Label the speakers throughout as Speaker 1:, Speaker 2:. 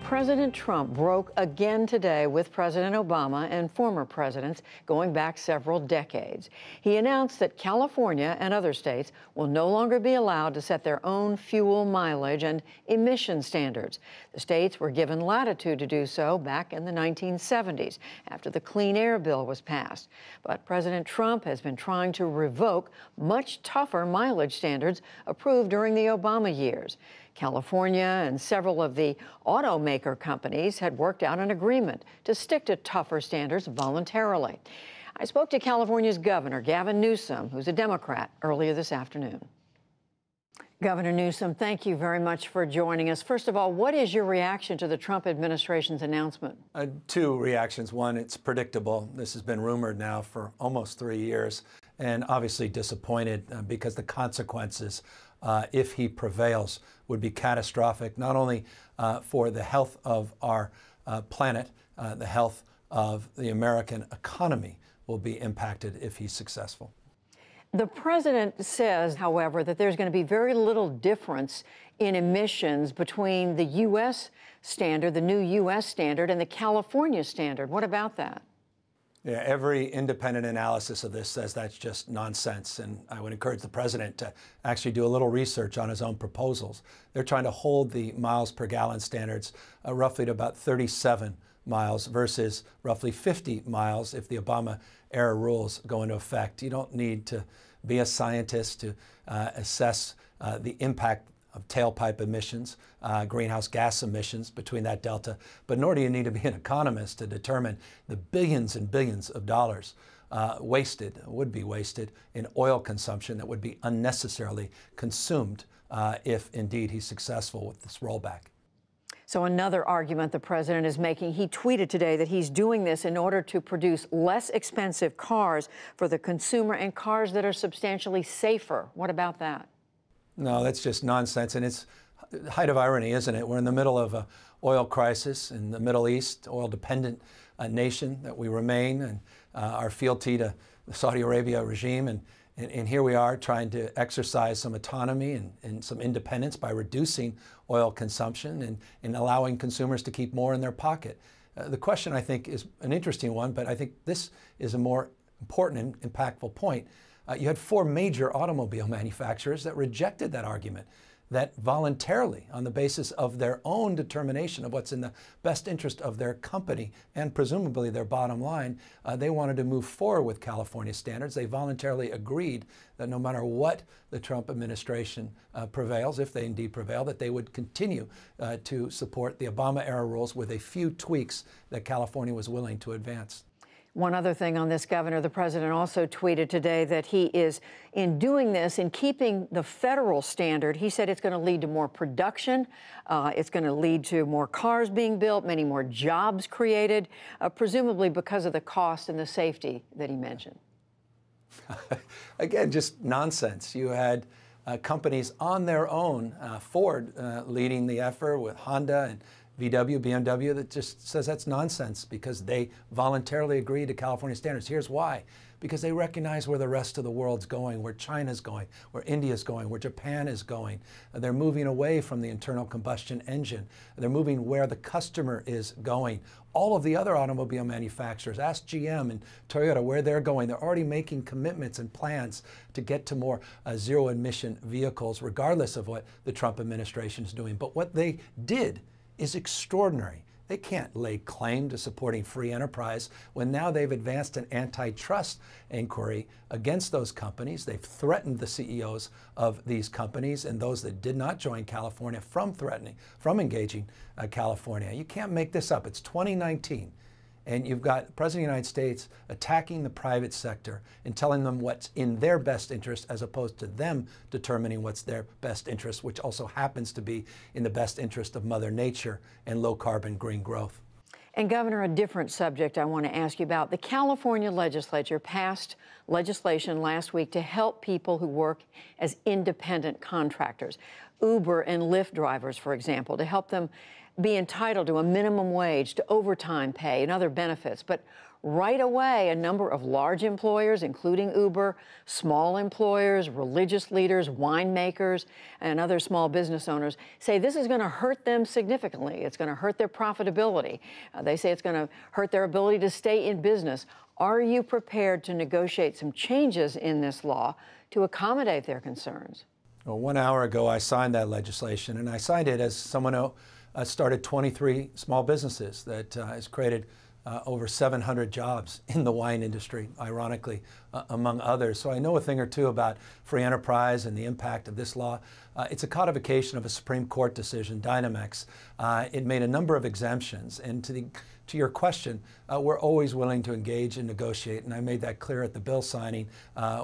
Speaker 1: President Trump broke again today with President Obama and former presidents going back several decades. He announced that California and other states will no longer be allowed to set their own fuel mileage and emission standards. The states were given latitude to do so back in the 1970s after the Clean Air Bill was passed. But President Trump has been trying to revoke much tougher mileage standards approved during the Obama years. California and several of the automaker companies had worked out an agreement to stick to tougher standards voluntarily. I spoke to California's Governor, Gavin Newsom, who's a Democrat, earlier this afternoon. Governor Newsom, thank you very much for joining us. First of all, what is your reaction to the Trump administration's announcement?
Speaker 2: Two reactions. One, it's predictable. This has been rumored now for almost 3 years, and obviously disappointed because the consequences, if he prevails, would be catastrophic, not only for the health of our planet, the health of the American economy will be impacted if he's successful.
Speaker 1: The president says, however, that there's going to be very little difference in emissions between the U.S. standard, the new U.S. standard, and the California standard. What about that?
Speaker 2: Yeah, every independent analysis of this says that's just nonsense, and I would encourage the president to actually do a little research on his own proposals. They're trying to hold the miles per gallon standards roughly to about 37 miles versus roughly 50 miles if the Obama-era rules go into effect. You don't need to be a scientist to assess the impact of tailpipe emissions, greenhouse gas emissions between that delta, but nor do you need to be an economist to determine the billions and billions of dollars would be wasted in oil consumption that would be unnecessarily consumed if indeed he's successful with this rollback.
Speaker 1: So another argument the president is making, he tweeted today that he's doing this in order to produce less expensive cars for the consumer and cars that are substantially safer. What about that?
Speaker 2: No, that's just nonsense, and it's the height of irony, isn't it? We're in the middle of an oil crisis in the Middle East, oil-dependent nation that we remain, and our fealty to the Saudi Arabia regime, and here we are trying to exercise some autonomy and some independence by reducing oil consumption and allowing consumers to keep more in their pocket. The question, I think, is an interesting one, but I think this is a more important and impactful point. You had 4 major automobile manufacturers that rejected that argument, that voluntarily, on the basis of their own determination of what's in the best interest of their company and presumably their bottom line, they wanted to move forward with California standards. They voluntarily agreed that no matter what the Trump administration prevails, if they indeed prevail, that they would continue to support the Obama-era rules with a few tweaks that California was willing to advance.
Speaker 1: One other thing on this, Governor, the president also tweeted today that he is, in doing this, in keeping the federal standard, he said it's going to lead to more production, it's going to lead to more cars being built, many more jobs created, presumably because of the cost and the safety that he mentioned.
Speaker 2: Again, just nonsense. You had companies on their own, Ford leading the effort with Honda and VW, BMW, that just says that's nonsense because they voluntarily agreed to California standards. Here's why. Because they recognize where the rest of the world's going, where China's going, where India's going, where Japan is going. They're moving away from the internal combustion engine. They're moving where the customer is going. All of the other automobile manufacturers, ask GM and Toyota where they're going. They're already making commitments and plans to get to more zero-emission vehicles, regardless of what the Trump administration is doing. But what they did is extraordinary. They can't lay claim to supporting free enterprise when now they've advanced an antitrust inquiry against those companies. They've threatened the CEOs of these companies and those that did not join California from engaging California. You can't make this up. It's 2019. And you've got the President of the United States attacking the private sector and telling them what's in their best interest as opposed to them determining what's their best interest, which also happens to be in the best interest of Mother Nature and low-carbon green growth.
Speaker 1: And, Governor, a different subject I want to ask you about. The California legislature passed legislation last week to help people who work as independent contractors, Uber and Lyft drivers, for example, to help them be entitled to a minimum wage, to overtime pay, and other benefits. But Right away, a number of large employers, including Uber, small employers, religious leaders, winemakers, and other small business owners say this is going to hurt them significantly. It's going to hurt their profitability. They say it's going to hurt their ability to stay in business. Are you prepared to negotiate some changes in this law to accommodate their concerns?
Speaker 2: Well, 1 hour ago, I signed that legislation, and I signed it as someone who started 23 small businesses that has created over 700 jobs in the wine industry, ironically, among others. So I know a thing or two about free enterprise and the impact of this law. It's a codification of a Supreme Court decision, Dynamex. It made a number of exemptions. And to your question, we're always willing to engage and negotiate. And I made that clear at the bill signing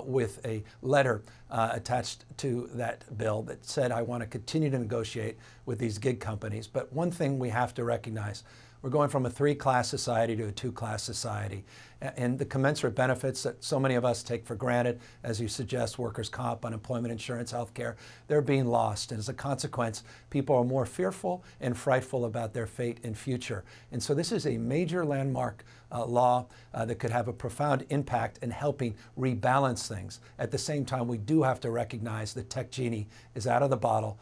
Speaker 2: with a letter attached to that bill that said I want to continue to negotiate with these gig companies. But one thing we have to recognize, we're going from a 3-class society to a 2-class society. And the commensurate benefits that so many of us take for granted, as you suggest, workers' comp, unemployment insurance, health care, they're being lost. And as a consequence, people are more fearful and frightful about their fate and future. And so this is a major landmark law that could have a profound impact in helping rebalance things. At the same time, we do have to recognize the tech genie is out of the bottle,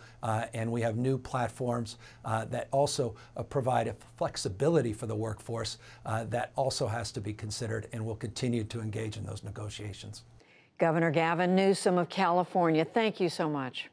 Speaker 2: and we have new platforms that also provide a flexibility for the workforce that also has to be considered, and we'll continue to engage in those negotiations.
Speaker 1: Governor Gavin Newsom of California, thank you so much.